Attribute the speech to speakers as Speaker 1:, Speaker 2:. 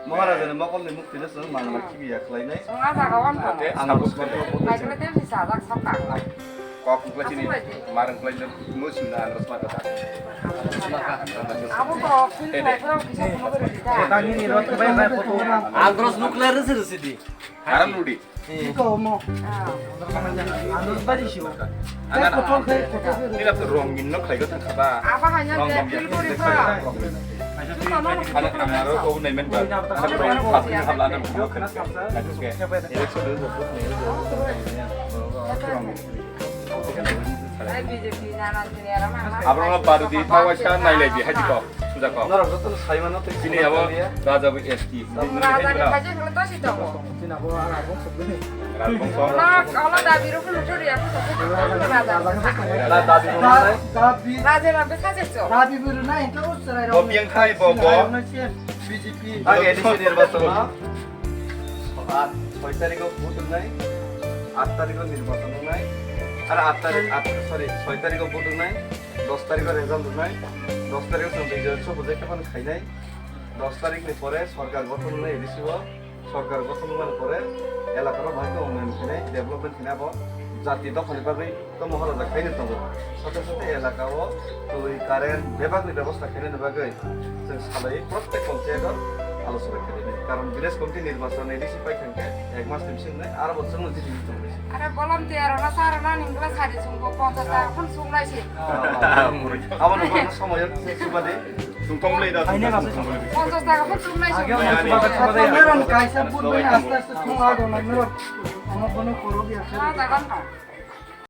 Speaker 1: महाराजानो मकलनि मुक्तिनो जों मानला किबिया खलायनाय
Speaker 2: संना जागावान दं
Speaker 1: आनारस बाथौ
Speaker 2: माइखौलाय दै फिसा जाग साबखांबाय
Speaker 3: ककलायनि मारंलायनो मुसुना आनारस माथा
Speaker 2: आबोथ' फैनायफोराव फैसाखौनो बोरै दा
Speaker 1: दानि निरत बाय बाय फटो
Speaker 4: Andros nuklear sih.
Speaker 3: Aram nudi.
Speaker 1: Iko mo आनारस बादि सिउ
Speaker 3: Anak ini lah rongin nok kayak gitu apa?
Speaker 2: apa hanya dia pilgurifa
Speaker 3: Anak anak kau naik main bal. Anak rong pasti habla anak kau kena kamsa. Itu kayak election dulu
Speaker 2: ai BJP nya nanti ni ramai
Speaker 3: Abang baru di Tawasan naik lagi haji kau sudah kau.
Speaker 1: 나라 저도 사이만 어때
Speaker 3: Sini apa? Raja BST.
Speaker 2: raja ni saja kalau tu sih tahu
Speaker 1: 지나고 알아고 속도네
Speaker 3: Raja
Speaker 2: kalau dah biru pun lucu dia pun raja
Speaker 1: 나 다비 나이 다비
Speaker 2: raja nabi saja tu
Speaker 1: 다비 부르나 인터 우스라이로
Speaker 3: Bob yang Thai bob.
Speaker 1: BJP 아게 에디션 নির্বাচন 6 তারিখে vote নাই 8 তারিখে নির্বাচন নাই আর 8 তারিখ sorry 6 তারিখে vote নাই 10 তারিখে রেজাল্ট নাই 10 তারিখে বিজয় উৎসব উদযাপন খাই নাই 10 তারিখের পরে সরকার গঠন নাই এডিসিব সরকার গঠন হওয়ার পরে এলাকার ভাইকে উন্নয়ন খাই ডেভেলপমেন্ট খাইনাব জাতি দখলের বাকি তো মহারাজা খাইনে দङ সাথে সাথে এলাকাও ওই কারেন্ট বিভাগের ব্যবস্থা খাইনে বাকি जों सालाय प्रत्येक पञ्चायतआव आलोचना खालामो कारण भिलेज कमिटि निर्वाचन एडिसि पाइखांखे एक मास टिमसिंनाय आरो बोसोर मोनसे टिम दङ
Speaker 2: ada kolam tiara na sarana ningkla sari sungko 50 tahun pun sungai sih
Speaker 1: আবার নতুন সময় সুবাদে
Speaker 3: Tungtong lay dah.
Speaker 2: 50 tahun pun sungai sih
Speaker 1: মেরন কাইসা বুঝবেন আস্তে আস্তে সুমা দো না মেরন আমার বনে করবি আছে
Speaker 2: nah takkan